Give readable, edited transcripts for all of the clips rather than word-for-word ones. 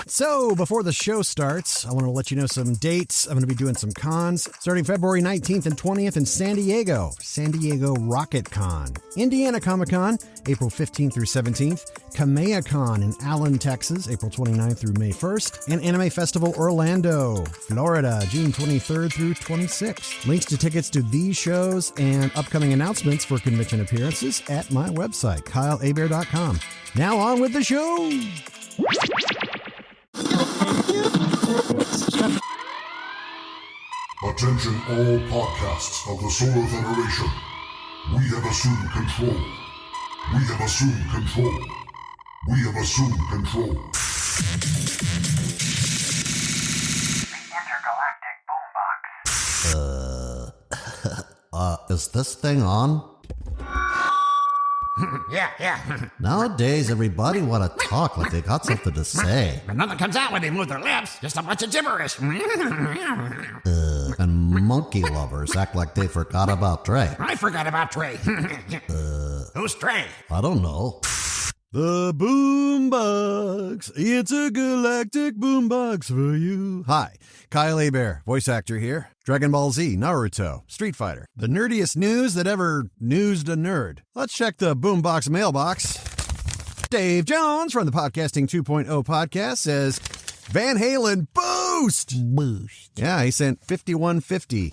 So, before the show starts, I want to let you know some dates. I'm going to be doing some cons starting February 19th and 20th in San Diego Rocket Con, Indiana Comic Con, April 15th through 17th, Kamea Con in Allen, Texas, April 29th through May 1st, and Anime Festival Orlando, Florida, June 23rd through 26th. Links to tickets to these shows and upcoming announcements for convention appearances at my website, kyleabear.com. Now on with the show! Attention all podcasts of the Solar Federation. We have assumed control. We have assumed control. We have assumed control. The Intergalactic Boombox. Is this thing on? Yeah. Nowadays, everybody want to talk like they got something to say. But nothing comes out when they move their lips. Just a bunch of gibberish. And monkey lovers act like they forgot about Trey. I forgot about Trey. Who's Trey? I don't know. The Boombox, Intergalactic Boombox for you. Hi, Kyle Abear, voice actor here. Dragon Ball Z, Naruto, Street Fighter. The nerdiest news that ever newsed a nerd. Let's check the Boombox mailbox. Dave Jones from the Podcasting 2.0 podcast says, Van Halen Boost! Yeah, he sent 5150.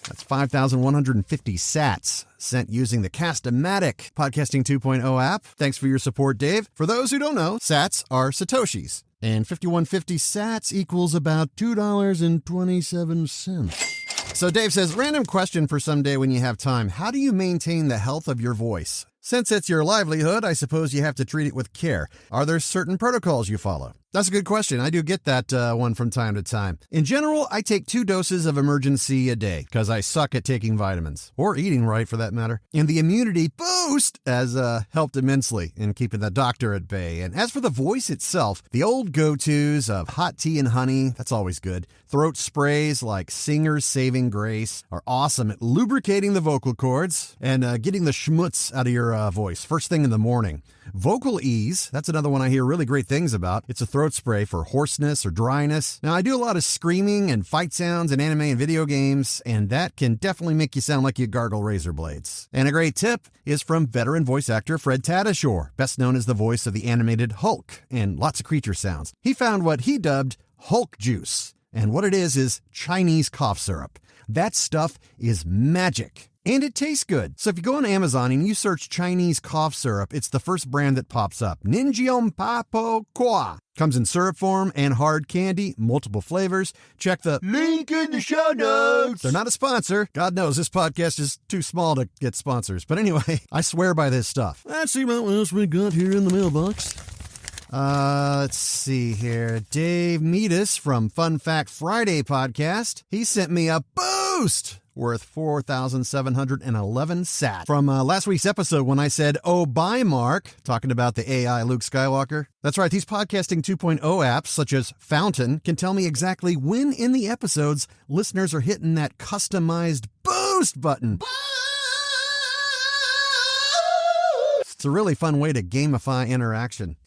That's 5,150 sats sent using the Cast-O-Matic Podcasting 2.0 app. Thanks for your support, Dave. For those who don't know, sats are satoshis. And 5150 sats equals about $2.27. So Dave says, random question for someday when you have time. How do you maintain the health of your voice? Since it's your livelihood, I suppose you have to treat it with care. Are there certain protocols you follow? That's a good question. I do get that one from time to time. In general, I take 2 doses of Emergency a day because I suck at taking vitamins, or eating right for that matter. And the immunity boost has helped immensely in keeping the doctor at bay. And as for the voice itself, the old go-tos of hot tea and honey, that's always good. Throat sprays like Singer's Saving Grace are awesome at lubricating the vocal cords and getting the schmutz out of your voice first thing in the morning. Vocal Ease, that's another one I hear really great things about. It's a throat spray for hoarseness or dryness. Now, I do a lot of screaming and fight sounds in anime and video games, and that can definitely make you sound like you gargle razor blades. And a great tip is from veteran voice actor Fred Tatasciore, best known as the voice of the animated Hulk and lots of creature sounds. He found what he dubbed Hulk Juice, and what it is Chinese cough syrup. That stuff is magic. And it tastes good. So if you go on Amazon and you search Chinese cough syrup, it's the first brand that pops up. Ninjiom Papo Kwa. Comes in syrup form and hard candy, multiple flavors. Check the link in the show notes. They're not a sponsor. God knows this podcast is too small to get sponsors. But anyway, I swear by this stuff. Let's see what else we got here in the mailbox. Let's see here. Dave Meadus from Fun Fact Friday podcast. He sent me a boost worth 4,711 sat from last week's episode when I said, oh, bye, Mark, talking about the AI Luke Skywalker. That's right. These Podcasting 2.0 apps, such as Fountain, can tell me exactly when in the episodes listeners are hitting that customized boost button. It's a really fun way to gamify interaction.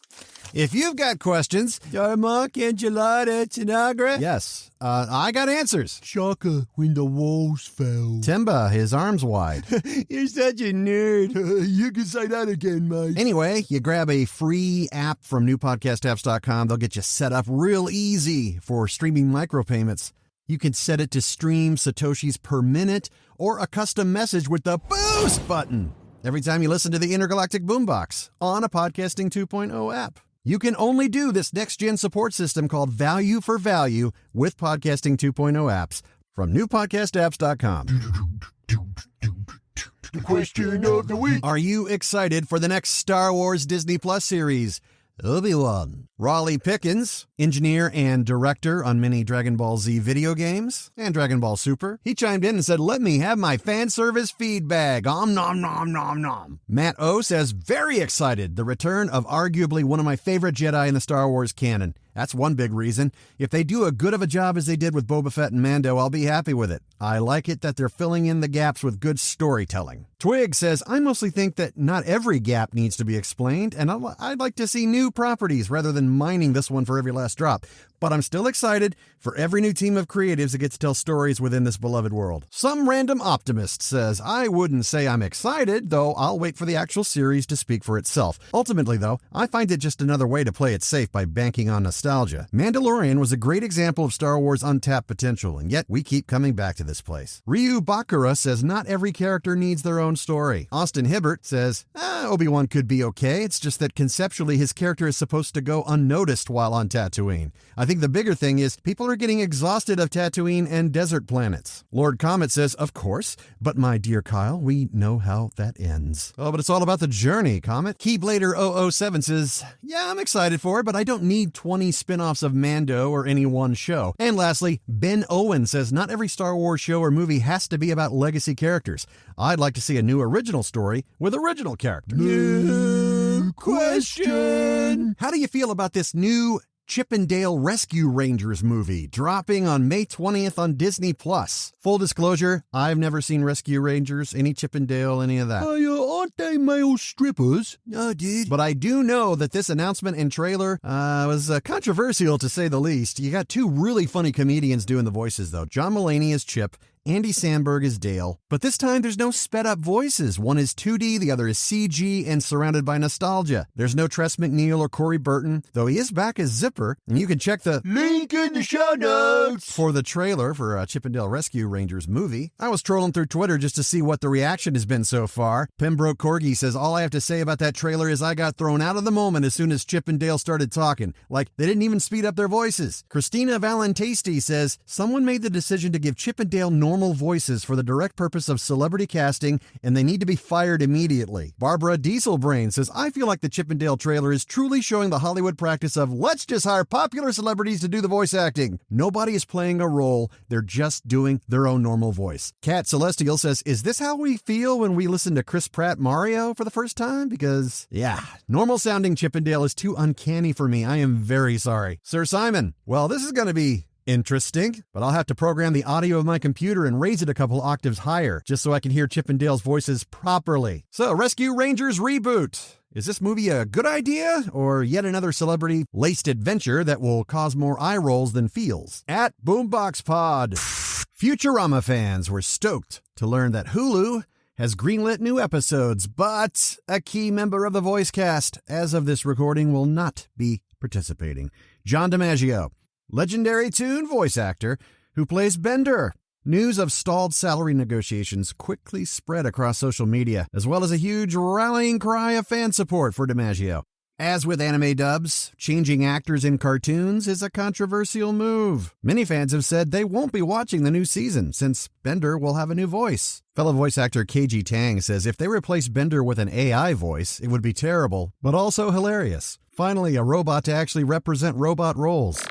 If you've got questions, Darmok, Enchilada, Tanagra. Yes, I got answers. Shaka, when the walls fell. Timba, his arms wide. You're such a nerd. You can say that again, mate. Anyway, you grab a free app from newpodcastapps.com. They'll get you set up real easy for streaming micropayments. You can set it to stream Satoshis per minute or a custom message with the boost button every time you listen to the Intergalactic Boombox on a Podcasting 2.0 app. You can only do this next-gen support system called Value for Value with Podcasting 2.0 apps from newpodcastapps.com. The question of the week. Are you excited for the next Star Wars Disney Plus series, Obi-Wan? Raleigh Pickens, engineer and director on many Dragon Ball Z video games and Dragon Ball Super, he chimed in and said, let me have my fan service feedback. Om nom nom nom nom. Matt O says, very excited. The return of arguably one of my favorite Jedi in the Star Wars canon. That's one big reason. If they do a good of a job as they did with Boba Fett and Mando, I'll be happy with it. I like it that they're filling in the gaps with good storytelling. Twig says, I mostly think that not every gap needs to be explained, and I'd like to see new properties rather than mining this one for every last drop. But I'm still excited for every new team of creatives that get to tell stories within this beloved world. Some random optimist says, I wouldn't say I'm excited, though I'll wait for the actual series to speak for itself. Ultimately, though, I find it just another way to play it safe by banking on nostalgia. Mandalorian was a great example of Star Wars' untapped potential, and yet we keep coming back to this place. Ryu Bakura says not every character needs their own story. Austin Hibbert says, Obi-Wan could be okay, it's just that conceptually his character is supposed to go unnoticed while on Tatooine. I think the bigger thing is people are getting exhausted of Tatooine and desert planets. Lord Comet says, of course, but my dear Kyle, we know how that ends. Oh, but it's all about the journey, Comet. Keyblader 007 says, yeah, I'm excited for it, but I don't need 20 spin-offs of Mando or any one show. And lastly, Ben Owen says, not every Star Wars show or movie has to be about legacy characters. I'd like to see a new original story with original characters. New question. How do you feel about this new Chip and Dale Rescue Rangers movie dropping on May 20th on Disney+? Full disclosure, I've never seen Rescue Rangers, any Chip and Dale, any of that. Aren't they male strippers? No, dude. But I do know that this announcement and trailer was controversial, to say the least. You got two really funny comedians doing the voices, though. John Mulaney as Chip, Andy Samberg is Dale, but this time there's no sped-up voices. One is 2D, the other is CG, and surrounded by nostalgia. There's no Tress MacNeille or Corey Burton, though he is back as Zipper, and you can check the Link in the show notes for the trailer for Chip and Dale Rescue Rangers movie. I was trolling through Twitter just to see what the reaction has been so far. Pembroke Corgi says, all I have to say about that trailer is I got thrown out of the moment as soon as Chip and Dale started talking. Like, they didn't even speed up their voices. Christina Valentasty says, someone made the decision to give Chip and Dale normal voices for the direct purpose of celebrity casting, and they need to be fired immediately. Barbara Dieselbrain says, I feel like the Chip and Dale trailer is truly showing the Hollywood practice of let's just hire popular celebrities to do the voice acting. Nobody is playing a role. They're just doing their own normal voice. Cat Celestial says, is this how we feel when we listen to Chris Pratt Mario for the first time? Because, yeah, normal sounding Chip and Dale is too uncanny for me. I am very sorry. Sir Simon, well, this is going to be interesting, but I'll have to program the audio of my computer and raise it a couple octaves higher just so I can hear Chip and Dale's voices properly. So, Rescue Rangers reboot. Is this movie a good idea or yet another celebrity-laced adventure that will cause more eye rolls than feels? At Boombox Pod, Futurama fans were stoked to learn that Hulu has greenlit new episodes, but a key member of the voice cast, as of this recording, will not be participating. John DiMaggio, legendary Toon voice actor who plays Bender. News of stalled salary negotiations quickly spread across social media, as well as a huge rallying cry of fan support for DiMaggio. As with anime dubs, changing actors in cartoons is a controversial move. Many fans have said they won't be watching the new season, since Bender will have a new voice. Fellow voice actor KG Tang says if they replace Bender with an AI voice, it would be terrible, but also hilarious. Finally, a robot to actually represent robot roles.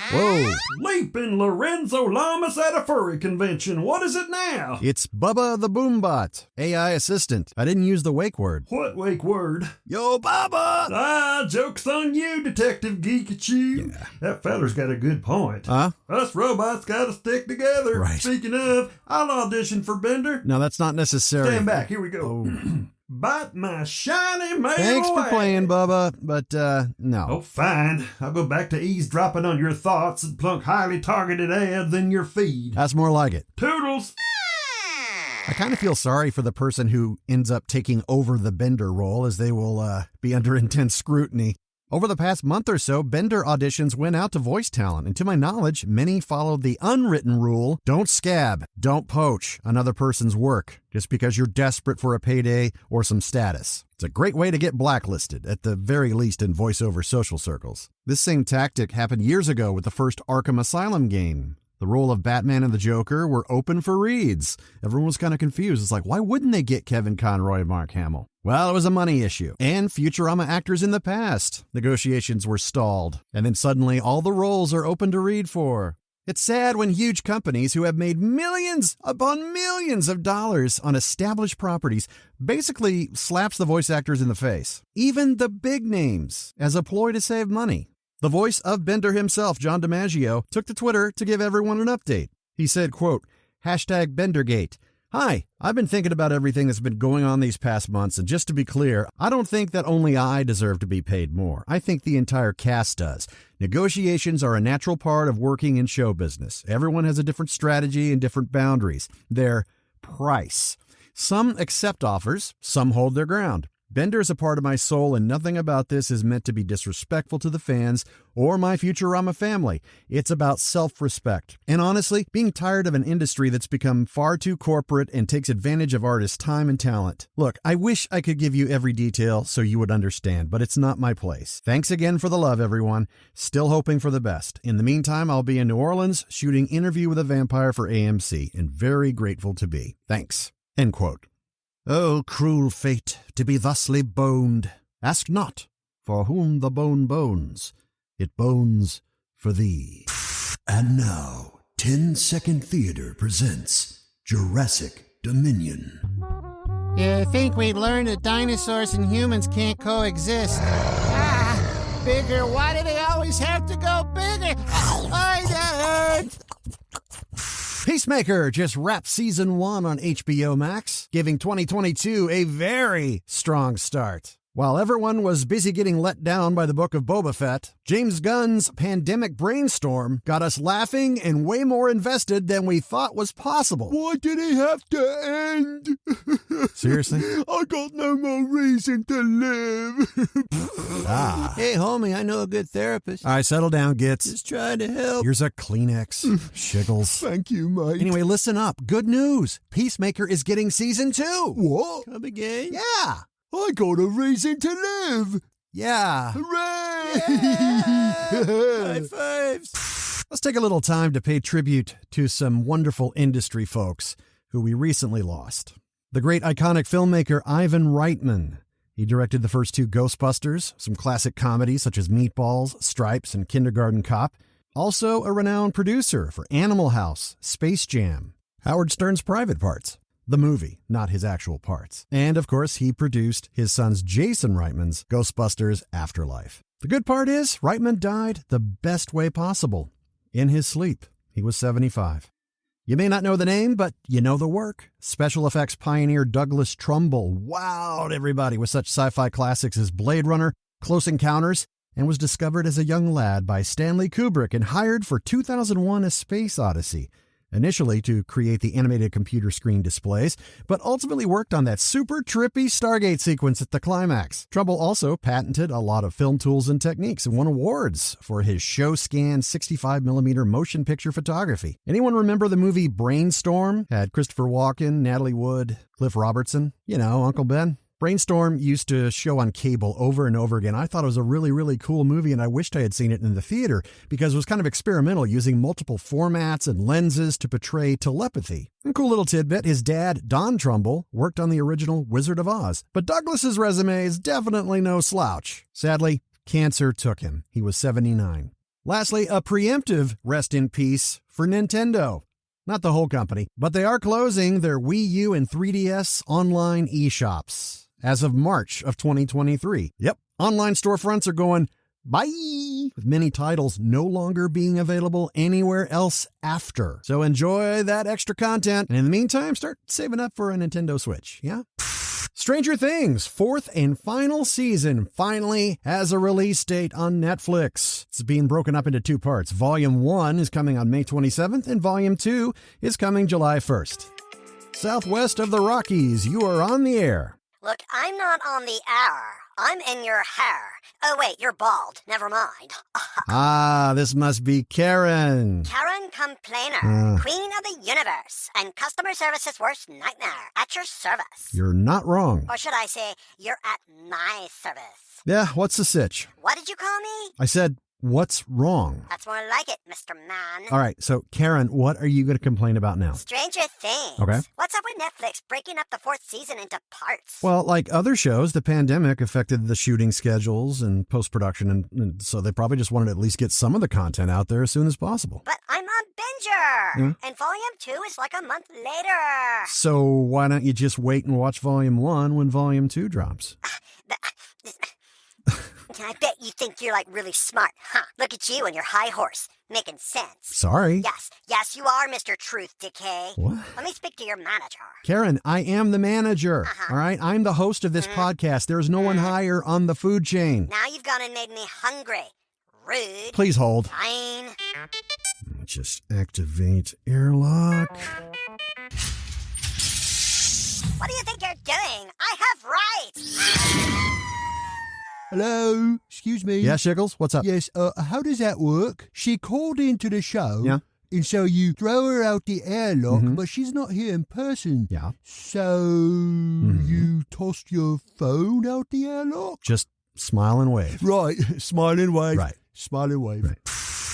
Whoa. Leaping Lorenzo Lamas at a furry convention. What is it now? It's Bubba the Boombot, AI assistant. I didn't use the wake word. What wake word? Yo, Bubba! Ah, joke's on you, Detective Geekachu. Yeah. That feller's got a good point. Huh? Us robots gotta stick together. Right. Speaking of, I'll audition for Bender. No, that's not necessary. Stand back, here we go. Oh. Bite my shiny mail. Thanks for away. playing, Bubba, but, no. Oh, fine. I'll go back to eavesdropping on your thoughts and plunk highly targeted ads in your feed. That's more like it. Toodles! I kind of feel sorry for the person who ends up taking over the Bender role, as they will be under intense scrutiny. Over the past month or so, Bender auditions went out to voice talent, and to my knowledge, many followed the unwritten rule, don't scab, don't poach another person's work, just because you're desperate for a payday or some status. It's a great way to get blacklisted, at the very least in voiceover social circles. This same tactic happened years ago with the first Arkham Asylum game. The role of Batman and the Joker were open for reads. Everyone was kind of confused. It's like, why wouldn't they get Kevin Conroy and Mark Hamill? Well, it was a money issue. And Futurama actors in the past. Negotiations were stalled. And then suddenly all the roles are open to read for. It's sad when huge companies who have made millions upon millions of dollars on established properties basically slaps the voice actors in the face. Even the big names, as a ploy to save money. The voice of Bender himself, John DiMaggio, took to Twitter to give everyone an update. He said, quote, #BenderGate. Hi, I've been thinking about everything that's been going on these past months, and just to be clear, I don't think that only I deserve to be paid more. I think the entire cast does. Negotiations are a natural part of working in show business. Everyone has a different strategy and different boundaries. Their price. Some accept offers, some hold their ground. Bender is a part of my soul, and nothing about this is meant to be disrespectful to the fans or my Futurama family. It's about self-respect. And honestly, being tired of an industry that's become far too corporate and takes advantage of artists' time and talent. Look, I wish I could give you every detail so you would understand, but it's not my place. Thanks again for the love, everyone. Still hoping for the best. In the meantime, I'll be in New Orleans shooting Interview with a Vampire for AMC, and very grateful to be. Thanks. End quote. Oh, cruel fate, to be thusly boned. Ask not, for whom the bone bones. It bones for thee. And now, 10-Second Theater presents Jurassic Dominion. You think we'd learn that dinosaurs and humans can't coexist? Ah, bigger. Why do they always have to go bigger? I don't. Peacemaker just wrapped season 1 on HBO Max, giving 2022 a very strong start. While everyone was busy getting let down by the Book of Boba Fett, James Gunn's pandemic brainstorm got us laughing and way more invested than we thought was possible. Why did it have to end? Seriously? I got no more reason to live. Hey, homie, I know a good therapist. All right, settle down, Gits. Just trying to help. Here's a Kleenex. Shiggles. Thank you, mate. Anyway, listen up. Good news. Peacemaker is getting season 2. What? Come again? Yeah. I got a reason to live. Yeah. Hooray! High fives. Let's take a little time to pay tribute to some wonderful industry folks who we recently lost. The great iconic filmmaker Ivan Reitman. He directed the first 2 Ghostbusters, some classic comedies such as Meatballs, Stripes, and Kindergarten Cop. Also a renowned producer for Animal House, Space Jam, Howard Stern's Private Parts. The movie, not his actual parts. And, of course, he produced his son's Jason Reitman's Ghostbusters Afterlife. The good part is, Reitman died the best way possible. In his sleep. He was 75. You may not know the name, but you know the work. Special effects pioneer Douglas Trumbull wowed everybody with such sci-fi classics as Blade Runner, Close Encounters, and was discovered as a young lad by Stanley Kubrick and hired for 2001: A Space Odyssey. Initially to create the animated computer screen displays, but ultimately worked on that super trippy Stargate sequence at the climax. Trumbull also patented a lot of film tools and techniques and won awards for his show-scan 65mm motion picture photography. Anyone remember the movie Brainstorm? Had Christopher Walken, Natalie Wood, Cliff Robertson. You know, Uncle Ben. Brainstorm used to show on cable over and over again. I thought it was a really, really cool movie, and I wished I had seen it in the theater because it was kind of experimental, using multiple formats and lenses to portray telepathy. And cool little tidbit, his dad, Don Trumbull, worked on the original Wizard of Oz. But Douglas's resume is definitely no slouch. Sadly, cancer took him. He was 79. Lastly, a preemptive rest in peace for Nintendo. Not the whole company, but they are closing their Wii U and 3DS online eShops as of March of 2023. Yep, online storefronts are going bye, with many titles no longer being available anywhere else after. So enjoy that extra content, and in the meantime, start saving up for a Nintendo Switch, yeah? Stranger Things' 4th and final season finally has a release date on Netflix. It's being broken up into 2 parts. Volume 1 is coming on May 27th, and Volume 2 is coming July 1st. Southwest of the Rockies, you are on the air. Look, I'm not on the air. I'm in your hair. Oh, wait, you're bald. Never mind. Ah, this must be Karen. Karen Complainer, Queen of the Universe, and customer service's worst nightmare. At your service. You're not wrong. Or should I say, you're at my service. Yeah, what's the sitch? What did you call me? I said, what's wrong? That's more like it, Mr. Man. All right, so Karen, what are you going to complain about now? Stranger Things. Okay. What's up with Netflix breaking up the 4th season into parts? Well, like other shows, the pandemic affected the shooting schedules and post-production, and so they probably just wanted to at least get some of the content out there as soon as possible. But I'm on Binger, and Volume 2 is like a month later. So why don't you just wait and watch Volume 1 when Volume 2 drops? I bet you think you're, like, really smart, huh? Look at you and your high horse. Making sense. Sorry. Yes, you are Mr. Truth Decay. What? Let me speak to your manager. Karen, I am the manager. All right? I'm the host of this podcast. There's no one higher on the food chain. Now you've gone and made me hungry. Rude. Please hold. Fine. Just activate airlock. What do you think you're doing? I have rights. Hello? Excuse me? Yeah, Shiggles, what's up? Yes, how does that work? She called into the show. Yeah. And so you throw her out the airlock, but she's not here in person. Yeah. So you tossed your phone out the airlock? Just smile and wave. Right. Smile and wave. Right. Smile and wave. Right.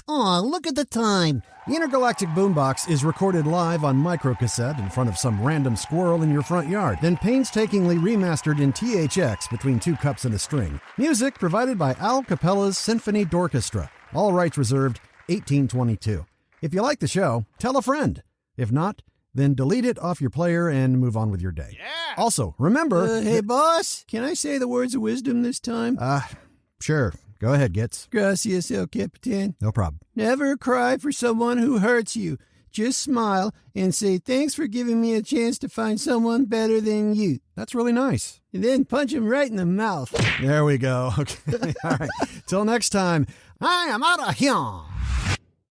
Aw, look at the time. The Intergalactic Boombox is recorded live on microcassette in front of some random squirrel in your front yard, then painstakingly remastered in THX between 2 cups and a string. Music provided by Al Capella's Symphony Dorchestra. All rights reserved, 1822. If you like the show, tell a friend. If not, then delete it off your player and move on with your day. Yeah. Also, remember... Hey, boss, can I say the words of wisdom this time? Sure. Go ahead, Gitz. Gracias, El Capitan. No problem. Never cry for someone who hurts you. Just smile and say, thanks for giving me a chance to find someone better than you. That's really nice. And then punch him right in the mouth. There we go. Okay. All right. Till next time, I am out of here.